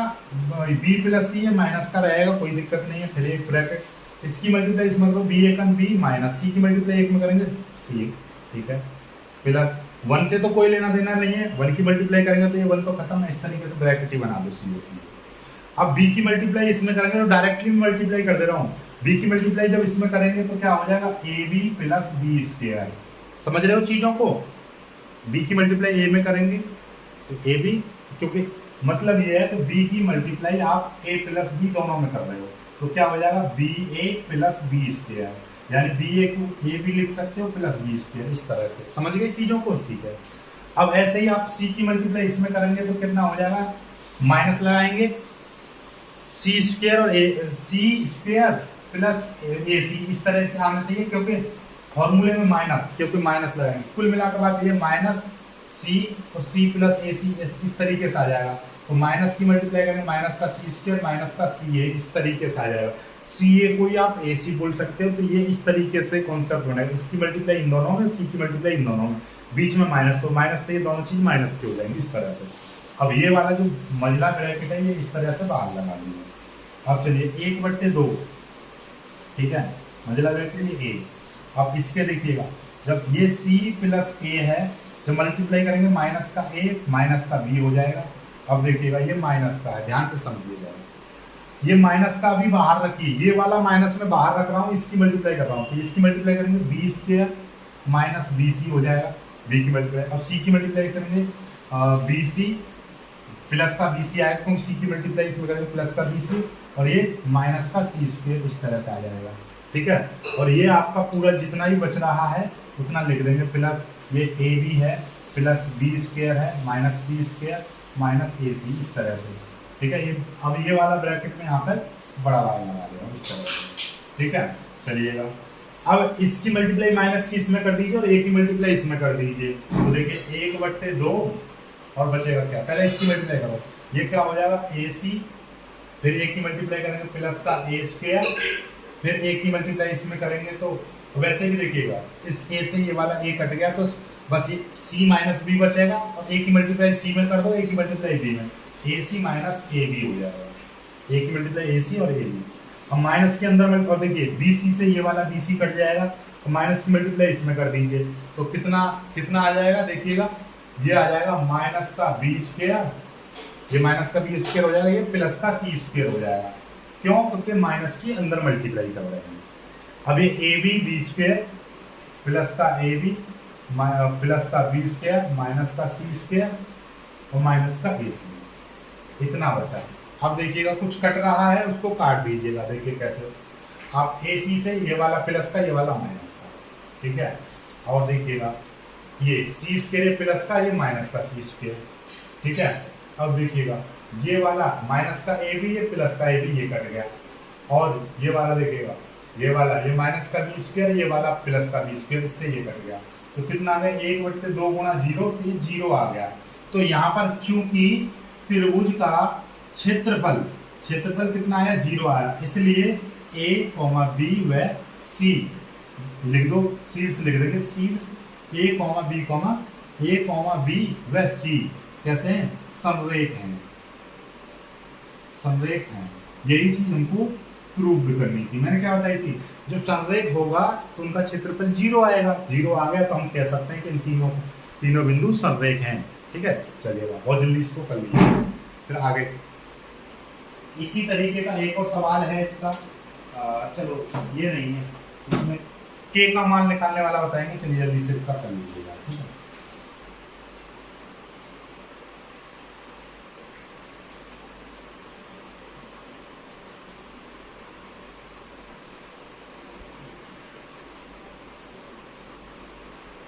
बी प्लस सी, ये माइनस का रहेगा, कोई दिक्कत नहीं है। फिर एक ब्रैकेट, इसकी मल्टीप्लाई इसमें करो, बी एकन बी माइनस सी की मल्टीप्लाई एक में करेंगे सी, ठीक है। प्लस 1 से तो कोई लेना देना नहीं है, 1 की मल्टीप्लाई करेंगे तो ये 1 तो खत्म है, इस तरीके से ब्रैकेट ही बना दो सीधे सीधे। अब b की मल्टीप्लाई इसमें करेंगे तो डायरेक्टली मल्टीप्लाई कर दे रहा हूँ, b की मल्टीप्लाई जब इसमें करेंगे तो क्या हो जाएगा, A B plus B square. समझ रहे हो चीजों को, b की मल्टीप्लाई a में करेंगे तो ए बी, क्योंकि मतलब ये है तो b की मल्टीप्लाई आप a प्लस बी दोनों में कर रहे हो, तो क्या हो जाएगा बी ए प्लस बी स्क्वायर, यानी बी ए को ए भी लिख सकते हो प्लस बी स्क्वायर, इस तरह से। समझ गए चीजों को, ठीक है। अब ऐसे ही आप सी की मल्टीप्लाई इसमें करेंगे तो कितना हो जाएगा, माइनस लगाएंगे सी स्क्वायर और सी स्क्वायर प्लस ए सी, इस तरह से आना चाहिए, क्योंकि फॉर्मूले में माइनस, क्योंकि माइनस लगाएंगे। कुल मिलाकर बात ये माइनस सी और सी प्लस ए सी इस तरीके से आ जाएगा। तो माइनस की मल्टीप्लाई करेंगे माइनस का सी स्क्वायर माइनस का सी ए, इस तरीके से आ जाएगा। सी ए को ही आप ए सी बोल सकते हो, तो ये इस तरीके से कॉन्सेप्ट बनेगा। इसकी मल्टीप्लाई इन दोनों में, सी की मल्टीप्लाई इन दोनों में, बीच में माइनस, तो माइनस से ये दोनों चीज माइनस की हो जाएंगी, इस तरह से। अब ये वाला जो मंझला ब्रैकेट है ये इस तरह से बाहर लगा दीजिए। अब चलिए 1/2, ठीक है, मंझला ब्रैकेट ये ए। अब इसके देखिएगा, जब ये सी प्लस ए है, जब मल्टीप्लाई करेंगे माइनस का ए माइनस का बी हो जाएगा। अब देखिएगा ये माइनस का है, ध्यान से समझिएगा, ये माइनस का अभी बाहर रखिए, ये वाला माइनस में बाहर रख रहा हूँ, इसकी मल्टीप्लाई कर रहा हूँ, तो इसकी मल्टीप्लाई करेंगे B square minus B C हो जाएगा, बी की मल्टीप्लाई। अब सी की मल्टीप्लाई करेंगे बी सी प्लस का बी सी आएगा, क्योंकि सी की मल्टीप्लाई इसमें करेंगे प्लस का बी सी, और ये माइनस का सी स्क्वायर, इस तरह से आ जाएगा, ठीक है। और ये आपका पूरा जितना भी बच रहा है उतना लिख देंगे, प्लस ये ए बी है प्लस बी स्क्वायर है माइनस बी स्क्वायर माइनस ए सी, इस तरह से, ठीक है। ये अब ये वाला ब्रैकेट में यहाँ पर बड़ा वाला लगा दे रहा हूँ, इस तरह से, ठीक है। चलिएगा अब इसकी मल्टीप्लाई माइनस की इसमें कर दीजिए और ए की मल्टीप्लाई इसमें कर दीजिए, तो देखिए 1/2 और बचेगा क्या, पहले इसकी मल्टीप्लाई करो, ये क्या हो जाएगा ए सी, फिर ए की मल्टीप्लाई करेंगे प्लस का ए स्क्वायर, फिर ए की मल्टीप्लाई इसमें करेंगे तो वैसे भी देखिएगा इस ए से ये वाला ए कट गया, तो बस ये सी माइनस बी बचेगा, और ए की मल्टीप्लाई सी में कर दो, ए की मल्टीप्लाई बी में, ए सी माइनस ए बी हो जाएगा, ए की मल्टीप्लाई ए सी और ए बी। अब माइनस के अंदर और देखिए बी सी से ये वाला बी सी कट जाएगा, तो माइनस की मल्टीप्लाई इसमें कर दीजिए, तो कितना कितना आ जाएगा, देखिएगा ये आ जाएगा माइनस का बी स्क्वायर, ये माइनस का बी स्क्वायर हो जाएगा, ये प्लस का सी स्क्वायर हो जाएगा। क्यों, क्योंकि माइनस की अंदर मल्टीप्लाई कर रहे हैं। अब ये A B B square plus का ए बी प्लस का बी स्क्वायर माइनस का सी स्क्वायर और माइनस का ए सी, इतना बचा। अब देखिएगा कुछ कट रहा है उसको काट दीजिएगा, देखिए कैसे, आप ए सी से ये वाला प्लस का ये वाला माइनस का, ठीक है। और देखिएगा ये सी स्क्वायर प्लस का ये माइनस का सी स्क्वायर, ठीक है। अब देखिएगा ये वाला माइनस का ए बी ये प्लस का ए बी ये कट गया, और ये वाला देखिएगा ये वाला, ये माइनस का बी स्क्वायर, ये वाला प्लस का बी स्क्वायर, इससे ये कट गया। तो कितना आ गया, 1/2 गुणा 0, तो ये 0 आ गया। तो यहाँ पर चूंकि त्रिभुज का क्षेत्रफल क्षेत्रफल कितना आया, 0 आया, इसलिए ए कॉमा बी व सी लिख दो, शीर्ष लिख देंगे, शीर्ष ए कॉमा बी व सी कैसे हैं, समरेख हैं, समरेख हैं। यही चीज हमको प्रूव करनी थी। मैंने क्या बताई थी, जो समरेख होगा तो उनका क्षेत्रफल 0 आएगा, 0 आ गया तो हम कह सकते हैं कि इन तीनों बिंदु समरेख हैं। ठीक है, चलिएगा बहुत जल्दी इसको कर लीजिए। फिर आगे इसी तरीके का एक और सवाल है इसका, चलो ये नहीं है, इसमें के का मान निकालने वाला बताएंगे, चलिए जल्दी से इसका कर लीजिएगा। ठीक है,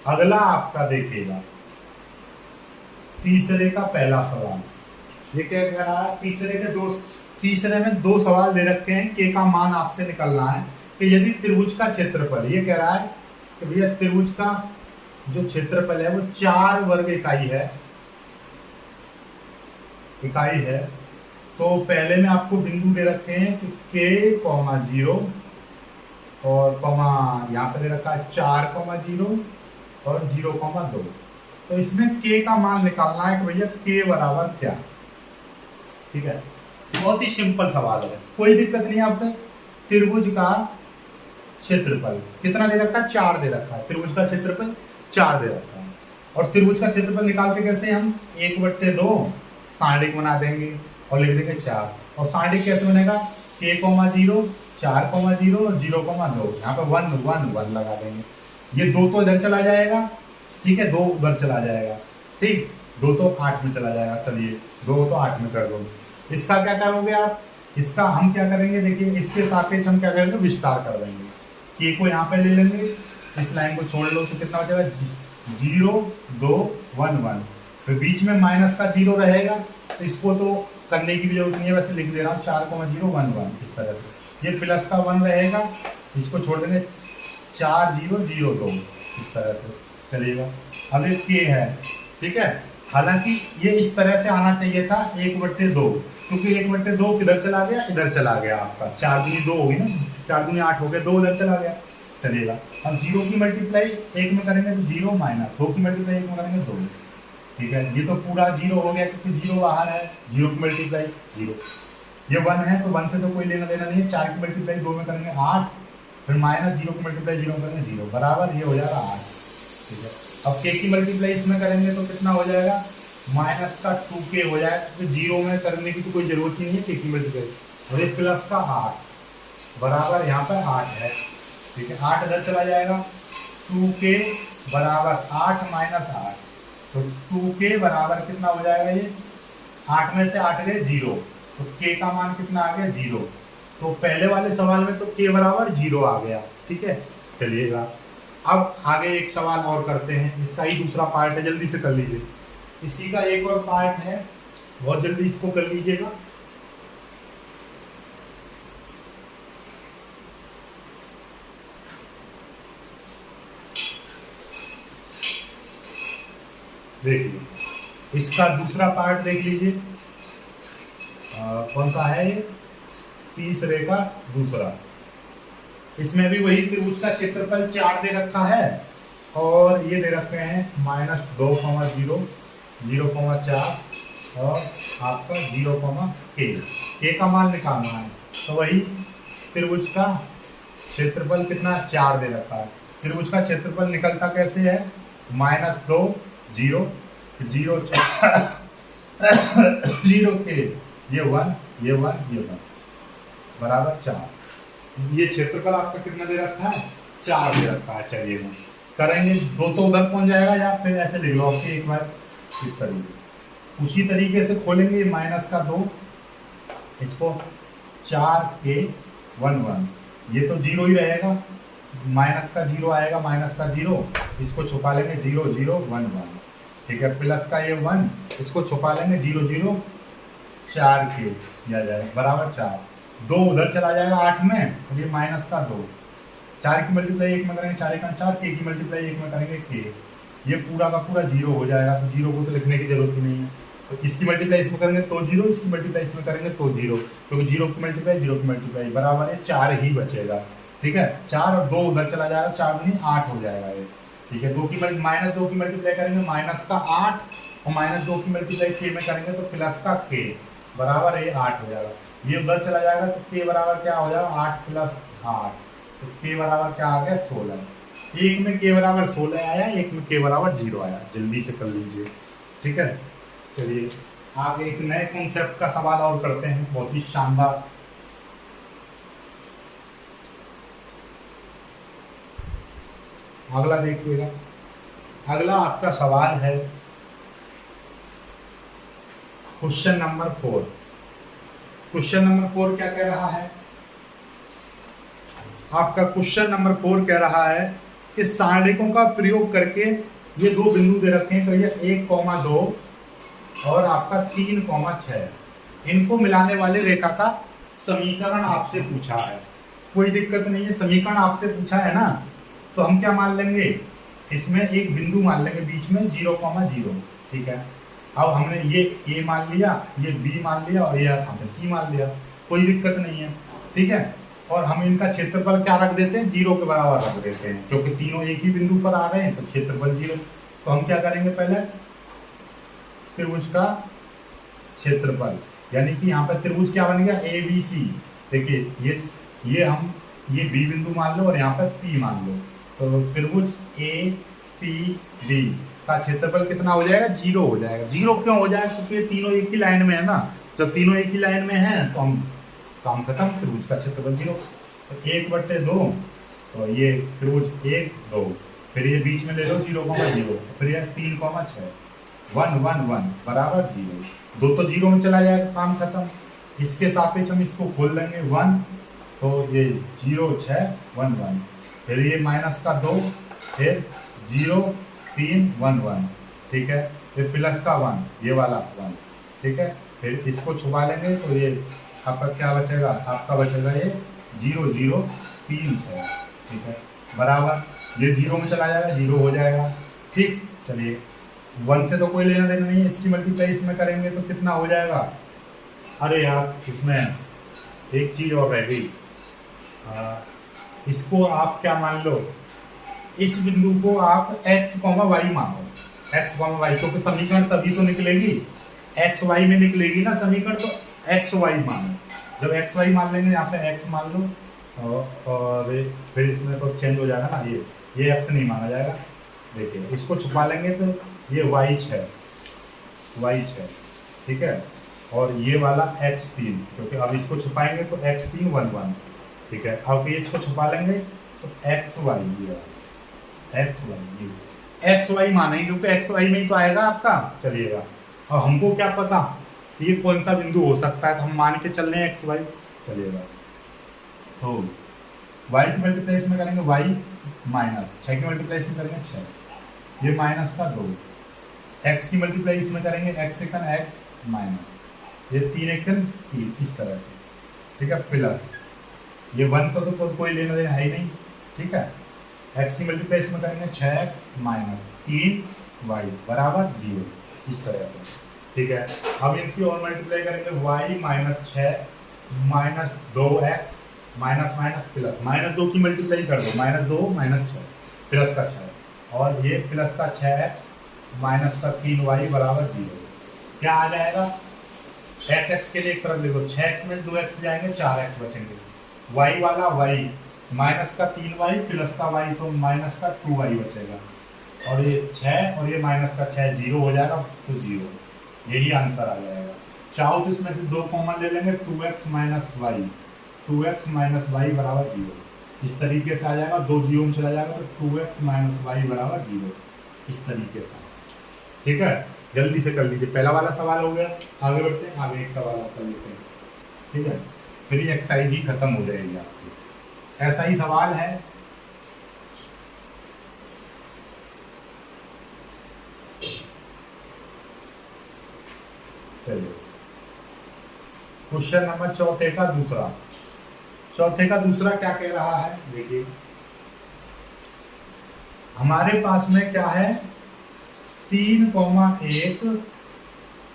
अगला आपका देखिएगा तीसरे का पहला सवाल। ये क्या कह रहा है, तीसरे में दो सवाल दे रखे हैं, के का मान आपसे निकालना है कि यदि त्रिभुज का क्षेत्रफल, ये कह रहा है कि भैया त्रिभुज का जो क्षेत्रफल है वो 4 वर्ग इकाई है, तो पहले में आपको बिंदु दे रखे हैं कि के कॉमा 0 और कॉमा यहाँ पे दे रखा है 4,0 और 0,2। तो इसमें के का मान निकालना है कि भैया के बराबर क्या। ठीक है, बहुत ही सिंपल सवाल है, कोई दिक्कत नहीं है। आपने त्रिभुज का क्षेत्रफल कितना दे रखा है, 4 दे रखा है, त्रिभुज का क्षेत्रफल 4 दे रखा है, और त्रिभुज का क्षेत्रफल निकालते कैसे हम, 1/2 सारणिक बना देंगे और लिख देंगे 4। और सारणिक कैसे बनेगा, के कॉमा 0, 4,0 और 0,2, यहाँ पे 1 1 1 लगा देंगे। ये 2 तो इधर चला जाएगा, ठीक है, 2 उधर चला जाएगा, ठीक, 2 तो 8 में चला जाएगा। चलिए 2 तो 8 में कर दो। इसका क्या करोगे आप, इसका हम क्या करेंगे, देखिए इसके सापेक्ष हम क्या करेंगे, विस्तार कर देंगे। के को यहाँ पे ले लेंगे, इस लाइन को छोड़ लो तो कितना बचेगा, 0 2 1 1, फिर बीच में माइनस का 0 रहेगा, तो इसको तो करने की भी जरूरत नहीं है, वैसे लिख दे रहा हूँ 4,0 1 1 इस तरह से। ये प्लस का 1 रहेगा, इसको छोड़ देंगे 4 0 0 2 इस तरह से चलिएगा। अब ये के है, ठीक है, हालांकि ये इस तरह से आना चाहिए था 1/2, क्योंकि 1/2 किधर चला गया, इधर चला गया आपका, 4 दूनी 2 होगी ना, 4 दूनी 8 हो गया, 2 उधर चला गया। चलिएगा, अब 0 की मल्टीप्लाई 1 में करेंगे तो 0 माइनस 2 की मल्टीप्लाई 1 में करेंगे 2। ठीक है, ये तो पूरा 0 हो गया क्योंकि 0 बाहर है, 0 की मल्टीप्लाई 0, ये 1 है तो 1 से तो कोई लेना देना नहीं है। 4 की मल्टीप्लाई 2 में करेंगे 8, फिर माइनस 0 की मल्टीप्लाई 0 में करेंगे 0, बराबर ये हो जाएगा 8। ठीक है, अब के की मल्टीप्लाई इसमें करेंगे तो कितना हो जाएगा, माइनस का 2k हो जाएगा, तो 0 में करने की तो कोई जरूरत ही नहीं है के की मल्टीप्लाई, और ये प्लस का 8 बराबर यहाँ पर 8 है। ठीक है, 8 इधर चला जाएगा, 2k बराबर 8 माइनस 8, तो 2k बराबर कितना हो जाएगा, ये 8 में से 8 गए 0, तो k का मान कितना आ गया 0। तो पहले वाले सवाल में तो k बराबर 0 आ गया। ठीक है, चलिएगा अब आगे एक सवाल और करते हैं, इसका ही दूसरा पार्ट है, जल्दी से कर लीजिए। इसी का एक और पार्ट है, बहुत जल्दी इसको कर लीजिएगा। देखिए इसका दूसरा पार्ट देख लीजिए, कौन सा है ये, तीसरे का दूसरा। इसमें भी वही त्रिभुज का क्षेत्रफल 4 दे रखा है, और ये दे रखे हैं -2, 0 0,4 और आपका 0,k, के का मान निकालना है। तो वही त्रिभुज का क्षेत्रफल कितना 4 दे रखा है। त्रिभुज का क्षेत्रफल निकलता कैसे है, -2 0 0 0k, ये 1 ये 1 ये 1 बराबर 4। ये क्षेत्रफल आपका कितना दे रखा है, 4 दे रखा है। चलिए करेंगे, 2 तो उधर पहुंच जाएगा, या फिर ऐसे लिख लो आपके एक बार इस तरीके, उसी तरीके से खोलेंगे -2, इसको 4k 1 1, ये तो 0 ही रहेगा, माइनस का 0 आएगा, माइनस का 0, इसको छुपा लेंगे 0 0 1 1। ठीक है, प्लस का ये 1, इसको छुपा लेंगे 0 0 4k, यह जाएगा बराबर 4। 2 उधर चला जाएगा 8 में, और ये -2, 4 की मल्टीप्लाई 1 में करेंगे 4 1 4, के की मल्टीप्लाई 1 में करेंगे के। ये पूरा का पूरा जीरो हो जाएगा, तो जीरो को तो लिखने की जरूरत ही नहीं है। तो इसकी मल्टीप्लाई इसमें करेंगे तो जीरो, इसकी मल्टीप्लाई इसमें करेंगे तो जीरो, क्योंकि जीरो की मल्टीप्लाई बराबर है 4 ही बचेगा। ठीक है, 4 और 2 उधर चला जाएगा, 4 दूनी 8 हो जाएगा ये। ठीक है, माइनस 2 की मल्टीप्लाई करेंगे माइनस का 8, और माइनस 2 की मल्टीप्लाई के में करेंगे तो प्लस का के, बराबर है ये 8 हो जाएगा। ये उधर चला जाएगा तो के बराबर क्या हो जाएगा 8 प्लस 8, तो के बराबर क्या आ गया 16। एक में के बराबर 16 आया, एक में के बराबर 0 आया। जल्दी से कर लीजिए। ठीक है, चलिए आगे एक नए कॉन्सेप्ट का सवाल और करते हैं, बहुत ही शानदार। अगला देखिएगा, अगला आपका सवाल है क्वेश्चन नंबर 4। क्वेश्चन नंबर 4 क्या कह रहा है आपका? क्वेश्चन नंबर 4 कह रहा है कि सारणिकों का प्रयोग करके ये दो बिंदु दे रखे हैं, तो ये 1,2 और आपका 3,6, इनको मिलाने वाले रेखा का समीकरण आपसे पूछा है। कोई दिक्कत नहीं है, समीकरण आपसे पूछा है ना, तो हम क्या मान लेंगे, इसमें एक बिंदु मान लेंगे बीच में 0,0। ठीक है, अब हमने ये ए मान लिया, ये बी मान लिया, और ये हमने सी मान लिया, कोई दिक्कत नहीं है। ठीक है, और हम इनका क्षेत्रफल क्या रख देते हैं, 0 के बराबर रख देते हैं, क्योंकि तीनों एक ही बिंदु पर आ गए हैं, तो क्षेत्रफल 0। तो हम क्या करेंगे, पहले त्रिभुज का क्षेत्रफल, यानी कि यहाँ पर त्रिभुज क्या बन गया, ए बी सी। देखिए ये बी बिंदु मान लो और यहाँ पर पी मान लो, तो त्रिभुज ए पी बी का क्षेत्रफल कितना हो जाएगा, 0 हो जाएगा। 0 क्यों हो जाएगा, क्योंकि ये तीनों एक ही लाइन में है ना। जब तीनों एक ही लाइन में है तो हम काम खत्म, त्रिभुज का क्षेत्रफल 0। तो 1/2, तो ये त्रिभुज 1 2, फिर ये बीच में ले लो 0,0, फिर ये 3,6, 1 1 1 बराबर 0। 2 तो 0 में चला जाएगा, काम खत्म। इसके सापेक्ष हम इसको खोल लेंगे 1, तो ये 0 6 1 1, फिर ये माइनस का 2, फिर 0 3 1 1। ठीक है, फिर प्लस का 1, ये वाला 1। ठीक है, फिर इसको छुपा लेंगे, तो ये आपका क्या बचेगा, आपका बचेगा ये 0 0 3 6। ठीक है, बराबर ये 0 में चला जाएगा, 0 हो जाएगा। ठीक, चलिए 1 से तो कोई लेना देना नहीं है, इसकी मल्टीप्लाई इसमें करेंगे तो कितना हो जाएगा। अरे यार, इसमें एक चीज़ और रह गई, इसको आप क्या मान लो, इस बिंदु को आप x, y मानो, x, y, क्योंकि समीकरण तभी तो निकलेगी, x, y में निकलेगी ना समीकरण, तो x, y मानो। जब x, y मान लेंगे, यहाँ पे x मान लो, और फिर इसमें तो चेंज हो जाएगा ना, ये x नहीं माना जाएगा। देखिए इसको छुपा लेंगे तो ये y 6। ठीक है, और ये वाला x 3, क्योंकि अब इसको छुपाएंगे तो x 3 1 1। ठीक है, अब इसको छुपा लेंगे तो x y, एक्स वाई मानेंगे, क्योंकि एक्स वाई में ही तो आएगा आपका। चलिएगा, और हमको क्या पता ये कौन सा बिंदु हो सकता है, तो हम मान के चल रहे हैं एक्स वाई। चलिएगा, तो y की मल्टीप्लाई में करेंगे y माइनस 6 की मल्टीप्लाई में करेंगे 6, ये माइनस का 2, x की मल्टीप्लाई इसमें करेंगे x एकन x माइनस, ये 3 एकन 3, इस तरह से। ठीक है, प्लस ये 1 तो कोई लेना देना है ही नहीं। ठीक है, x की मल्टीप्लाई इसमें करेंगे 6x माइनस 3y बराबर 0, इस तरह से। ठीक है, अब इनकी और मल्टीप्लाई करेंगे y minus 6 minus 2x minus minus plus, -2 की मल्टीप्लाई कर दो, -2 माइनस 6 प्लस का 6, और ये प्लस का 6x माइनस का 3y बराबर 0। क्या आ जाएगा, x के लिए एक तरफ लिखो, 6x में 2x जाएंगे, 4x बचेंगे, y वाला y माइनस का 3y प्लस का y, तो माइनस का 2y बचेगा, और ये 6 और ये माइनस का 6 0 हो जाएगा, तो 0, यही आंसर आ जाएगा। चाहो तो इसमें से 2 कॉमन ले लेंगे, 2x minus Y, 2x minus Y बराबर 0, इस तरीके से आ जाएगा। 2 0 में चला जाएगा, तो 2x माइनस वाई बराबर 0, इस तरीके से। ठीक है, जल्दी से कर लीजिए, पहला वाला सवाल हो गया। आगे बढ़ते हैं, आगे एक सवाल आप कर लेते हैं। ठीक है, फिर ये एक्सरसाइज ही खत्म हो जाएगी आपकी। ऐसा ही सवाल है, चलिए क्वेश्चन नंबर चौथे का दूसरा क्या कह रहा है, देखिए हमारे पास में क्या है 3,1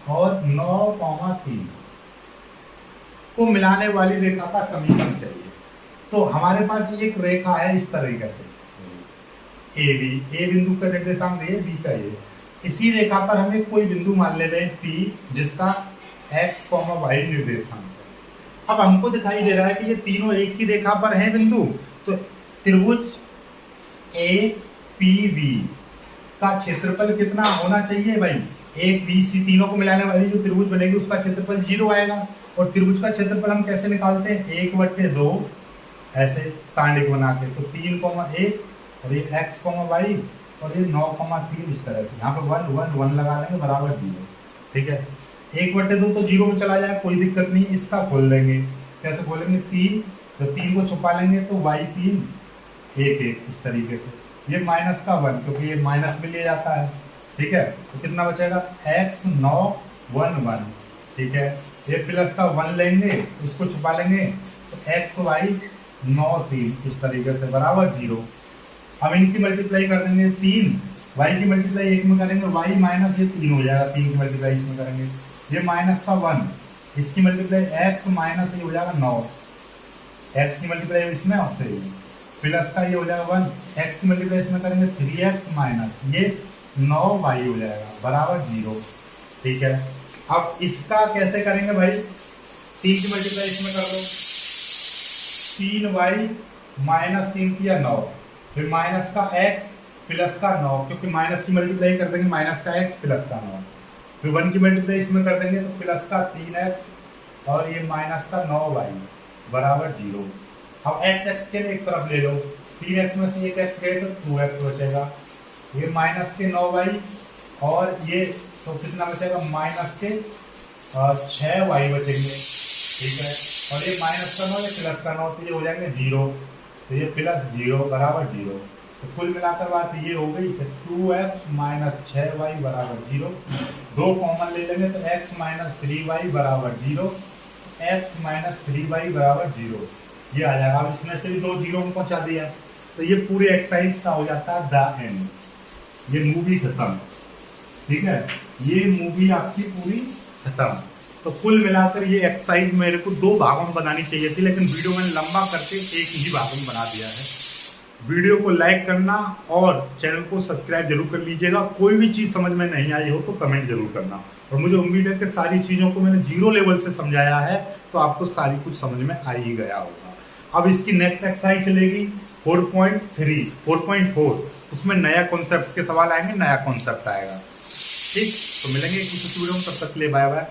और 9,3 को मिलाने वाली रेखा का समीकरण चाहिए। तो हमारे पास एक रेखा है इस तरीके से ए बी, ए बिंदु का निर्देशांक ये, बी का ये। इसी रेखा पर हमें कोई बिंदु मान ले रहे हैं पी, जिसका x, y निर्देशांक है। अब हमको दिखाई दे रहा है कि ये तीनों एक ही रेखा पर हैं बिंदु, तो त्रिभुज ए पी बी का क्षेत्रफल कितना होना चाहिए भाई? एक बी सी तीनों को मिलाने वाली जो त्रिभुज बनेगी उसका क्षेत्रफल 0 आएगा। और त्रिभुज का क्षेत्रफल हम कैसे निकालते हैं? 1/2 ऐसे सांडिक बना के। तो 3,1 और ये x, y और ये 9,3 इस तरह से। यहाँ पर 1 लगा लेंगे बराबर 0। ठीक है, 1/2 तो 0 में चला जाए, कोई दिक्कत नहीं। इसका खोल देंगे, कैसे खोलेंगे? 3, तो 3 को छुपा लेंगे तो y3 1 इस तरीके से। ये माइनस का 1 क्योंकि ये माइनस में लिया जाता है। ठीक है, तो कितना बचेगा? x 9 1 1। ठीक है, ये प्लस का 1 लेंगे, इसको छुपा लेंगे तो x y 9 3 इस तरीके से बराबर 0। अब इनकी मल्टीप्लाई कर देंगे 3, y की मल्टीप्लाई 1 में करेंगे, y माइनस ये 3 हो जाएगा, 3 की मल्टीप्लाई इसमें करेंगे, ये माइनस का 1, इसकी मल्टीप्लाई x माइनस ये हो जाएगा 9, x की मल्टीप्लाई इसमें और फिर प्लस का ये हो जाएगा 1, x की मल्टीप्लाई इसमें करेंगे 3x माइनस ये 9y हो जाएगा बराबर 0। ठीक है, अब इसका कैसे करेंगे भाई? 3 की मल्टीप्लाई इसमें कर दो, 3y माइनस 3 किया 9, फिर माइनस का x प्लस का 9, क्योंकि माइनस की मल्टीप्लाई कर देंगे माइनस का x प्लस का 9, फिर 1 की मल्टीप्लाई इसमें कर देंगे तो प्लस का 3x और ये माइनस का 9y बराबर 0। अब x के लिए एक तरफ ले लो, 3x में से एक x गए तो 2x बचेगा, ये माइनस के 9y और ये तो कितना बचेगा? माइनस के 6y बचेंगे। ठीक है, और ये माइनस का 9 ये प्लस का 9 तो ये हो जाएंगे 0, तो ये प्लस 0 बराबर 0। तो कुल मिलाकर बात ये हो गई 2x माइनस 6y बराबर 0। 2 कॉमन ले लेंगे तो x माइनस 3y बराबर 0, x माइनस 3y बराबर 0 ये आ जाएगा। अब इसमें से भी 2 0 में पहुंचा दिया तो ये पूरे एक्सरसाइज का हो जाता है द एंड, ये मूवी खत्म। ठीक है, ये मूवी आपकी पूरी खत्म। तो कुल मिलाकर ये एक्सरसाइज मेरे को 2 भागों में बनानी चाहिए थी, लेकिन वीडियो मैंने लंबा करके एक ही भाग में बना दिया है। वीडियो को लाइक करना और चैनल को सब्सक्राइब जरूर कर लीजिएगा। कोई भी चीज़ समझ में नहीं आई हो तो कमेंट जरूर करना, और मुझे उम्मीद है कि सारी चीज़ों को मैंने 0 लेवल से समझाया है तो आपको सारी कुछ समझ में आ ही गया होगा। अब इसकी नेक्स्ट एक्सरसाइज चलेगी 4.3 4.4, उसमें नया कॉन्सेप्ट के सवाल आएंगे, नया कॉन्सेप्ट आएगा। ठीक, तो मिलेंगे किसी वीडियो में, तब तक के लिए बाय बाय।